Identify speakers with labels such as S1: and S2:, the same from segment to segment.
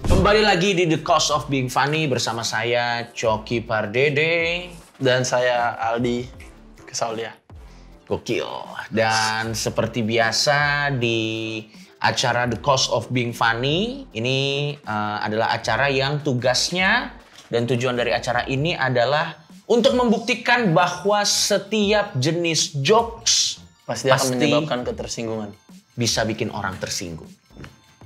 S1: Kembali lagi di The Cost of Being Funny bersama saya, Coki Pardede.
S2: Dan saya, Aldi Kesaulia.
S1: Gokil. Dan seperti biasa di acara The Cost of Being Funny, ini adalah acara yang tugasnya dan tujuan dari acara ini adalah untuk membuktikan bahwa setiap jenis jokes
S2: Pasti akan menyebabkan ketersinggungan.
S1: Bisa bikin orang tersinggung.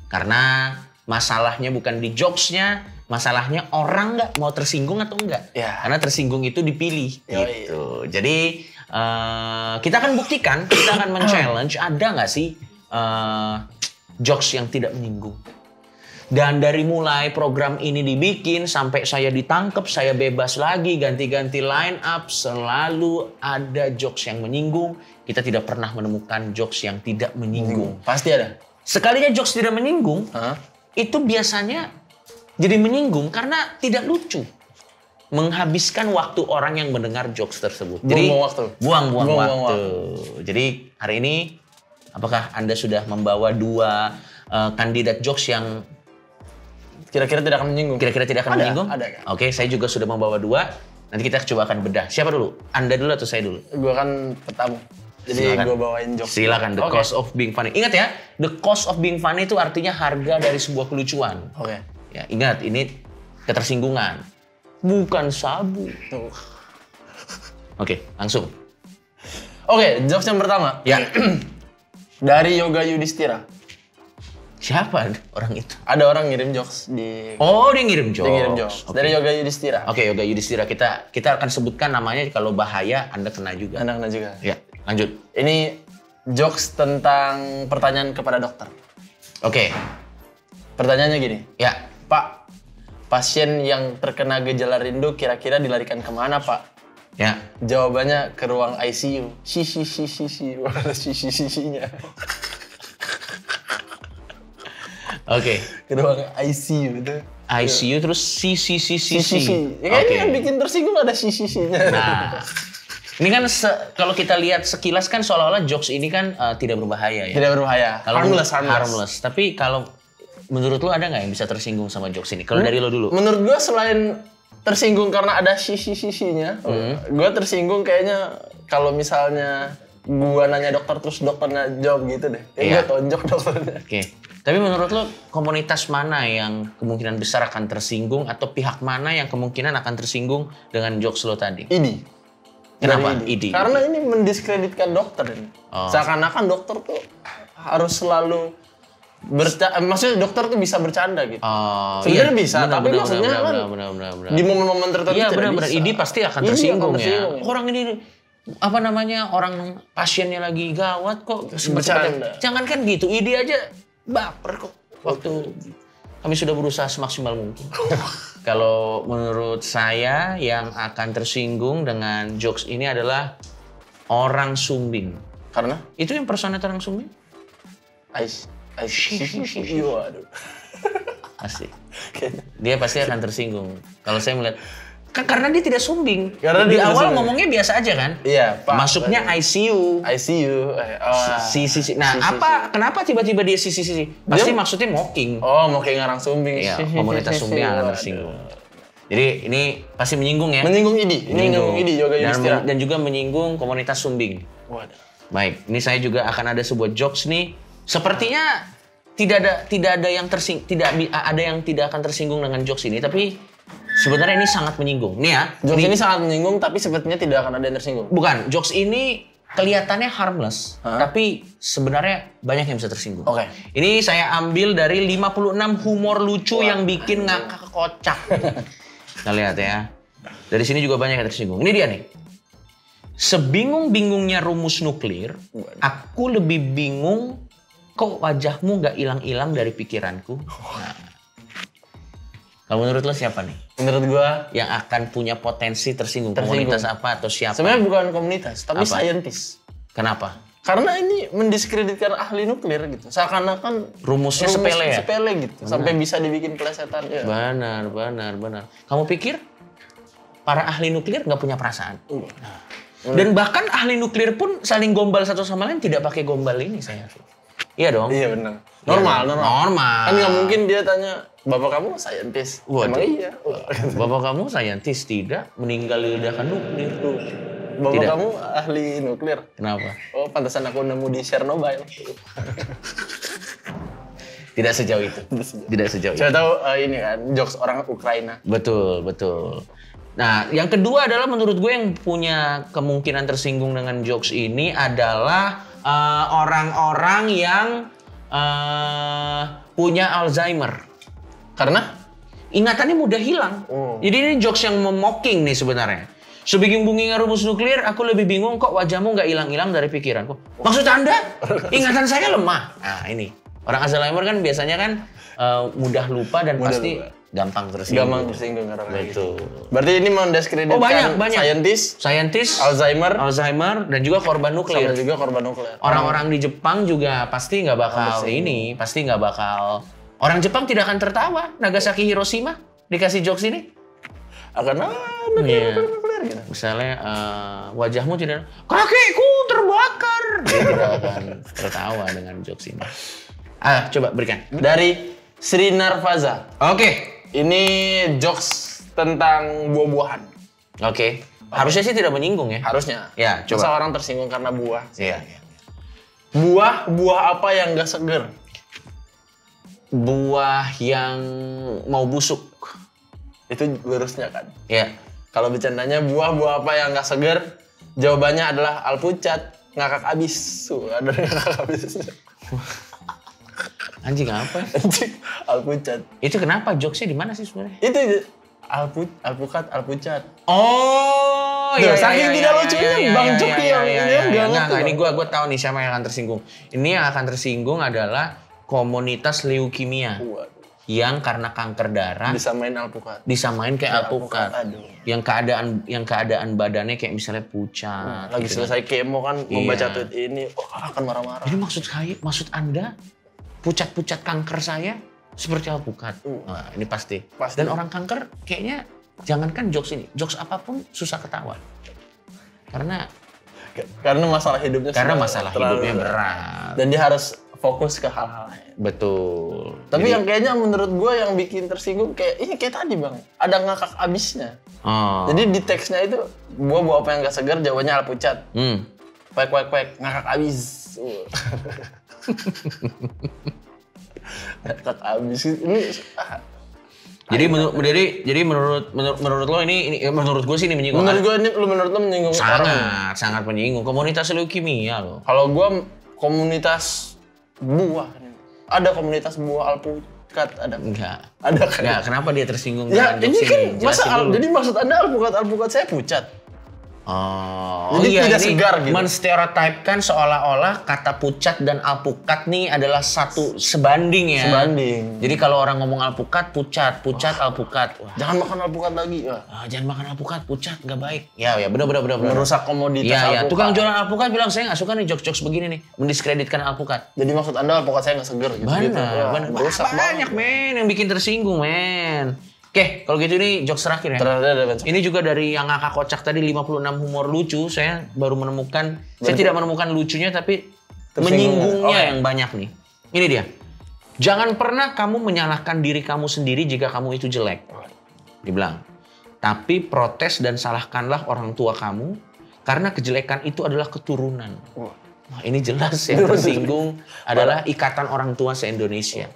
S1: Karena masalahnya bukan di jokesnya, masalahnya orang nggak mau tersinggung atau enggak.
S2: Ya.
S1: Karena tersinggung itu dipilih.
S2: Yoi.
S1: Gitu. Jadi kita akan buktikan, kita akan men-challenge ada nggak sih jokes yang tidak menyinggung. Dan dari mulai program ini dibikin sampai saya ditangkap, saya bebas lagi, ganti-ganti line up, selalu ada jokes yang menyinggung. Kita tidak pernah menemukan jokes yang tidak menyinggung.
S2: Pasti ada.
S1: Sekalinya jokes tidak menyinggung, itu biasanya jadi menyinggung karena tidak lucu. Menghabiskan waktu orang yang mendengar jokes tersebut. Jadi
S2: Buang-buang waktu.
S1: Buang-buang
S2: Buang-buang
S1: waktu. Jadi hari ini, apakah Anda sudah membawa dua kandidat jokes yang
S2: Kira-kira tidak akan menyinggung.
S1: kira-kira tidak akan menyinggung?
S2: Ada kan?
S1: Oke, saya juga sudah membawa dua. Nanti kita coba akan bedah. Siapa dulu? Anda dulu atau saya dulu?
S2: Gue kan petamu. Jadi
S1: Silakan.
S2: gue bawain jokes.
S1: Silakan, the
S2: Oke.
S1: cost of being funny. Ingat ya, the cost of being funny itu artinya harga dari sebuah kelucuan.
S2: Oke.
S1: Ya, ingat, ini ketersinggungan. Bukan sabu.
S2: Tuh.
S1: Oke, langsung.
S2: Oke, jokes yang pertama.
S1: Ya.
S2: Dari Yoga Yudhistira.
S1: Siapa orang itu?
S2: Ada orang ngirim jokes di...
S1: Oh, dia ngirim jokes.
S2: Dia ngirim jokes.
S1: Oke.
S2: Dari Yoga Yudhistira.
S1: Oke, Yoga Yudhistira. Kita akan sebutkan namanya, kalau bahaya Anda kena juga.
S2: Anak-anak juga.
S1: Ya, lanjut.
S2: Ini jokes tentang pertanyaan kepada dokter.
S1: Oke.
S2: Pertanyaannya gini.
S1: Ya.
S2: Pak, pasien yang terkena gejala rindu kira-kira dilarikan kemana, Pak?
S1: Ya.
S2: Jawabannya ke ruang ICU. Nya.
S1: Oke.
S2: Ke ruang ICU itu.
S1: ICU terus
S2: Si.
S1: si.
S2: Ya, kayaknya yang bikin tersinggung ada nya.
S1: Nah, ini kan kalau kita lihat sekilas kan seolah-olah jokes ini kan tidak berbahaya ya.
S2: Tidak berbahaya.
S1: Kalau
S2: Harmless.
S1: Tapi kalau menurut lo ada nggak yang bisa tersinggung sama jokes ini? Kalau dari lo dulu.
S2: Menurut gue selain tersinggung karena ada nya, gue tersinggung kayaknya kalau misalnya gue nanya dokter terus dokternya jawab gitu deh.
S1: Iya.
S2: Gue tonjok dokternya.
S1: Oke. Tapi menurut lo komunitas mana yang kemungkinan besar akan tersinggung atau pihak mana yang kemungkinan akan tersinggung dengan jokes lo tadi?
S2: ID.
S1: Kenapa?
S2: Dari
S1: ID.
S2: Karena ini mendiskreditkan dokter ini.
S1: Oh.
S2: Seakan-akan dokter tuh harus selalu maksudnya dokter tuh bisa bercanda gitu.
S1: Oh,
S2: Sebenarnya
S1: iya.
S2: bisa, tapi maksudnya kan
S1: benar.
S2: di momen-momen tertentu
S1: Iya,
S2: tidak
S1: benar.
S2: bisa.
S1: ID pasti akan
S2: ID
S1: tersinggung
S2: akan
S1: ya.
S2: tersinggung.
S1: Orang ini orang pasiennya lagi gawat kok
S2: Bercanda.
S1: Jangan kan gitu. ID aja baper kok. Waktu kami sudah berusaha semaksimal mungkin. Kalau menurut saya yang akan tersinggung dengan jokes ini adalah orang Sumbing.
S2: Karena
S1: Itu impersonator orang Sumbing?
S2: Waduh.
S1: Pasti. Dia pasti akan tersinggung. Kalau saya melihat karena dia tidak sumbing.
S2: Karena
S1: di
S2: dia tidak
S1: awal
S2: sumbing.
S1: ngomongnya biasa aja kan?
S2: Iya, Pak.
S1: Masuknya ICU.
S2: ICU.
S1: Kenapa tiba-tiba dia si? Pasti maksudnya mocking.
S2: Oh, mau kayak ngarang sumbing.
S1: Iya, komunitas sumbing akan tersinggung. Jadi ini pasti menyinggung ya.
S2: Menyinggung ID. Ini menyinggung ID Yoga Yudhistira.
S1: Dan juga menyinggung komunitas sumbing.
S2: Waduh.
S1: Baik, ini saya juga akan ada sebuah jokes nih. Sepertinya tidak ada yang tidak akan tersinggung dengan jokes ini, tapi sebenarnya ini sangat menyinggung. Nih ya.
S2: Jokes ini sangat menyinggung tapi sepertinya tidak akan ada yang tersinggung.
S1: Bukan, jokes ini kelihatannya harmless, tapi sebenarnya banyak yang bisa tersinggung.
S2: Oke.
S1: Ini saya ambil dari 56 humor lucu yang bikin ngakak kocak. Kita lihat ya. Dari sini juga banyak yang tersinggung. Ini dia nih. Sebingung-bingungnya rumus nuklir, aku lebih bingung kok wajahmu gak hilang-hilang dari pikiranku. Nah, kalau menurut lo siapa nih?
S2: Menurut gua
S1: Yang akan punya potensi tersinggung. Komunitas apa atau siapa?
S2: sebenarnya bukan komunitas, tapi
S1: Apa?
S2: scientist.
S1: Kenapa?
S2: Karena ini mendiskreditkan ahli nuklir gitu. Seakan-akan
S1: Rumusnya sepele ya?
S2: Sepele gitu. Sampai bisa dibikin plesetan. Ya.
S1: Benar. Kamu pikir para ahli nuklir nggak punya perasaan? Nah, Dan bahkan ahli nuklir pun saling gombal satu sama lain tidak pakai gombal ini saya. Iya dong.
S2: Iya benar. Normal.
S1: Normal.
S2: Kan nggak mungkin dia tanya, bapak kamu saintis?
S1: Waduh.
S2: Emang iya.
S1: Bapak kamu saintis tidak meninggal di ledakan nuklir.
S2: Bapak
S1: Tidak.
S2: kamu ahli nuklir?
S1: Kenapa?
S2: Oh, pantesan aku nemu di Chernobyl.
S1: Tidak sejauh itu. Tidak sejauh itu.
S2: Saya tahu ini kan, jokes orang Ukraina.
S1: Betul. Nah, yang kedua adalah menurut gue yang punya kemungkinan tersinggung dengan jokes ini adalah orang-orang yang punya Alzheimer.
S2: Karena?
S1: Ingatannya mudah hilang. Jadi ini jokes yang memocking nih sebenarnya. Sebingung-bingungnya rumus nuklir, aku lebih bingung kok wajahmu nggak hilang-hilang dari pikiranku. Maksud Anda? Ingatan saya lemah. Nah ini. Orang Alzheimer kan biasanya kan mudah lupa dan pasti gampang tersinggung.
S2: Gampang tersinggung orang kayak gitu.
S1: Betul.
S2: Berarti ini mendiskreditkan
S1: banyak. Saintis, Alzheimer, dan juga korban nuklir.
S2: Sama juga korban nuklir.
S1: Orang-orang di Jepang juga pasti nggak bakal pasti nggak bakal. Orang Jepang tidak akan tertawa. Nagasaki, Hiroshima dikasih jokes ini.
S2: Akan
S1: Iya.
S2: nuklir gitu.
S1: Misalnya wajahmu tidak, kakekku terbakar. Dia tidak akan tertawa dengan jokes ini. Coba berikan.
S2: Dari Sri Narvaza.
S1: Oke.
S2: Ini jokes tentang buah-buahan.
S1: Oke. Harusnya sih tidak menyinggung ya.
S2: Harusnya.
S1: Ya, coba.
S2: Masa orang tersinggung karena buah.
S1: Iya.
S2: Buah apa yang gak seger?
S1: Buah yang mau busuk.
S2: Itu virusnya kan.
S1: Ya.
S2: Kalau bercandanya buah apa yang gak seger? Jawabannya adalah alpucat. Ngakak abis. Ada ngakak abis.
S1: Anjing apa?
S2: Alpucat.
S1: Itu kenapa jokesnya di mana sih sebenarnya?
S2: Itu alpucat.
S1: Oh,
S2: Duh, saking tidak lucunya Bang Joki yang
S1: enggak. Ini gua tahu nih siapa yang akan tersinggung. Ini yang akan tersinggung adalah komunitas leukemia.
S2: Waduh.
S1: Yang karena kanker darah
S2: disamain
S1: kayak alpukat.
S2: Aduh.
S1: Yang keadaan badannya kayak misalnya pucat.
S2: Lagi
S1: gitu
S2: selesai kemo kan
S1: Iya.
S2: membaca tweet ini, akan marah-marah.
S1: Jadi maksud Anda pucat-pucat kanker saya seperti alpukat. Nah, ini pasti. Dan orang kanker kayaknya jangankan jokes ini, jokes apapun susah ketawa. Karena
S2: masalah hidupnya
S1: berat.
S2: Dan dia harus fokus ke hal-hal lain.
S1: Betul.
S2: Tapi yang kayaknya menurut gue yang bikin tersinggung kayak tadi Bang, ada ngakak abisnya. Jadi di teksnya itu buah apa yang gak segar, jawabannya alpucat. Kwek ngakak abis. Ngakak abis ini.
S1: Jadi menurut lo ini menurut gue sih ini menyinggung.
S2: Menurut lo menyinggung orang.
S1: Sangat menyinggung komunitas leukemia lo.
S2: Kalau gue komunitas buah. Ada komunitas buah alpukat ada.
S1: Enggak.
S2: Ada kan?
S1: Enggak, kenapa dia tersinggung
S2: Ya,
S1: dengan
S2: ini
S1: jokes
S2: kan
S1: ini?
S2: jadi maksud Anda alpukat saya pucat.
S1: Jadi
S2: tidak
S1: ini
S2: segar gitu.
S1: menstereotipkan seolah-olah kata pucat dan alpukat nih adalah satu sebanding ya.
S2: Sebanding.
S1: Jadi kalau orang ngomong alpukat, pucat, alpukat. Wah.
S2: Jangan makan alpukat lagi.
S1: Jangan makan alpukat, pucat nggak baik. Ya benar.
S2: Merusak komoditas alpukat.
S1: Tukang jualan alpukat bilang saya nggak suka nih jokes begini nih, mendiskreditkan alpukat.
S2: Jadi maksud Anda alpukat saya nggak seger gitu.
S1: Benar.
S2: Merusak
S1: banyak men yang bikin tersinggung men. Oke, kalau gitu ini jokes terakhir ya. Ini juga dari yang ngakak kocak tadi 56 humor lucu. Saya baru menemukan, saya tidak menemukan lucunya tapi menyinggungnya yang banyak nih. Ini dia. Jangan pernah kamu menyalahkan diri kamu sendiri jika kamu itu jelek. Dibilang. Tapi protes dan salahkanlah orang tua kamu karena kejelekan itu adalah keturunan. Wah, ini jelas yang tersinggung adalah ikatan orang tua se-Indonesia.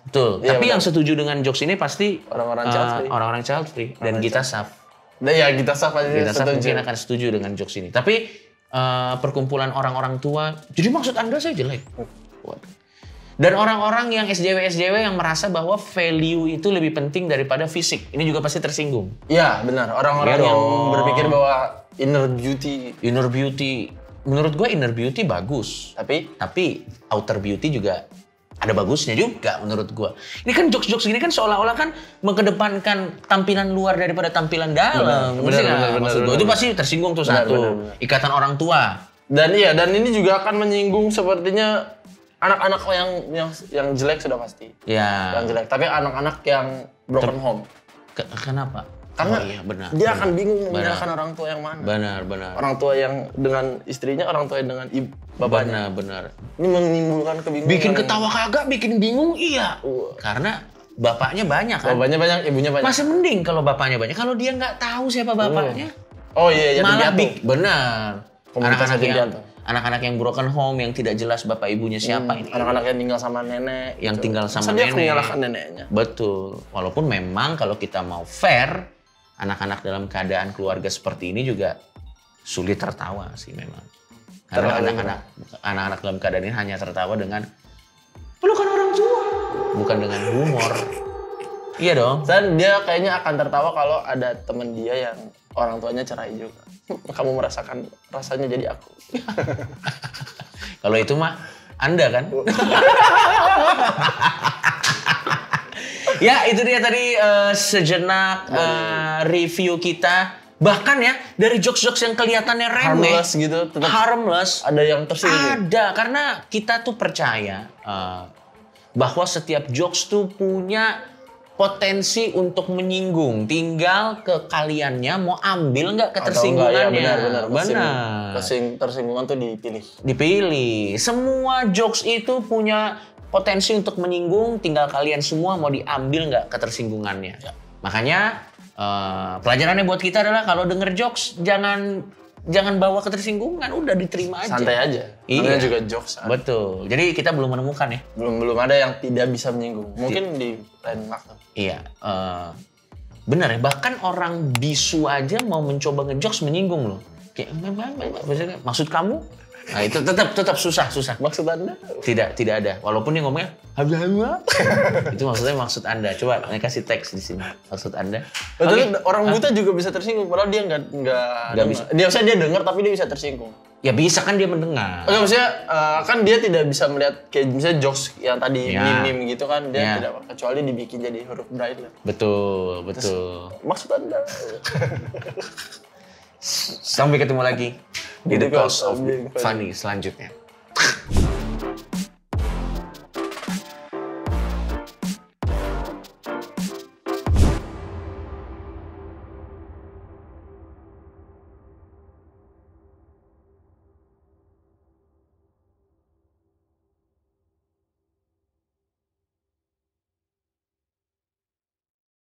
S1: Betul.
S2: Iya,
S1: tapi yang setuju dengan jokes ini pasti
S2: orang-orang
S1: child free dan Gita Saf.
S2: Nah, ya Gita Saf pasti
S1: Gita Saf mungkin akan setuju dengan jokes ini. Tapi perkumpulan orang-orang tua, jadi maksud Anda saya jelek. Dan orang-orang yang SJW yang merasa bahwa value itu lebih penting daripada fisik. Ini juga pasti tersinggung.
S2: Iya, benar. Orang-orang yang berpikir bahwa inner beauty. Menurut gue inner beauty bagus. Tapi outer beauty juga ada bagusnya juga menurut gua. Ini kan jokes-jokes gini kan seolah-olah kan mengedepankan tampilan luar daripada tampilan dalam. Benar. Maksud gua itu pasti tersinggung tuh benar. Ikatan orang tua. Dan ini juga akan menyinggung sepertinya anak-anak yang jelek sudah pasti.
S1: Ya.
S2: Yang jelek, tapi anak-anak yang broken home.
S1: Kenapa?
S2: Karena
S1: benar,
S2: dia akan bingung menyalahkan orang tua yang mana.
S1: Benar.
S2: Orang tua yang dengan istrinya, orang tua yang dengan bapaknya.
S1: Benar.
S2: Ini menimbulkan kebingungan.
S1: Bikin ketawa kagak, bikin bingung iya. Karena bapaknya banyak kan.
S2: Bapaknya banyak, ibunya banyak.
S1: Masih mending kalau bapaknya banyak. Kalau dia nggak tahu siapa bapaknya.
S2: Oh iya,
S1: malah benar.
S2: Anak-anak
S1: yang broken home, yang tidak jelas bapak ibunya siapa ini.
S2: Anak-anak yang tinggal sama nenek.
S1: Yang tinggal sama
S2: nenek.
S1: Dia
S2: menyalahkan neneknya.
S1: Betul. Walaupun memang kalau kita mau fair, anak-anak dalam keadaan keluarga seperti ini juga sulit tertawa sih memang. Karena anak-anak dalam keadaan ini hanya tertawa dengan pelukan orang tua, bukan dengan humor. Iya dong.
S2: Dan dia kayaknya akan tertawa kalau ada teman dia yang orang tuanya cerai juga. Kamu merasakan rasanya jadi aku.
S1: Kalau itu mah Anda kan? Ya itu dia tadi sejenak review kita. Bahkan ya dari jokes-jokes yang kelihatannya remeh.
S2: Harmless gitu.
S1: Harmless.
S2: Ada yang tersinggung.
S1: Ada, karena kita tuh percaya bahwa setiap jokes tuh punya potensi untuk menyinggung. Tinggal ke kaliannya mau ambil nggak ketersinggungannya.
S2: Ya, benar. Tersinggungan tuh
S1: Dipilih. Semua jokes itu punya potensi untuk menyinggung. Tinggal kalian semua mau diambil nggak ketersinggungannya. Ya. Makanya pelajarannya buat kita adalah kalau denger jokes jangan bawa ketersinggungan, udah diterima aja.
S2: Santai aja.
S1: Iya
S2: juga jokes.
S1: Betul. Jadi kita belum menemukan ya.
S2: Belum ada yang tidak bisa menyinggung. Mungkin di lain waktu.
S1: Iya. Benar ya. Bahkan orang bisu aja mau mencoba ngejokes menyinggung loh. Kayak maksud kamu? Nah itu tetap susah.
S2: Maksud Anda?
S1: Tidak ada. Walaupun dia ngomongnya itu maksud Anda. Coba kasih teks di sini. Maksud Anda.
S2: Betul. Orang buta juga bisa tersinggung. Padahal dia nggak bisa. Dia dengar tapi dia bisa tersinggung.
S1: Ya bisa kan dia mendengar.
S2: Maksudnya kan dia tidak bisa melihat kayak misalnya jokes yang tadi meme gitu kan dia tidak, kecuali dibikin jadi huruf braille.
S1: Betul.
S2: Terus, maksud Anda?
S1: Sampai ketemu lagi di The Cost of Funny selanjutnya.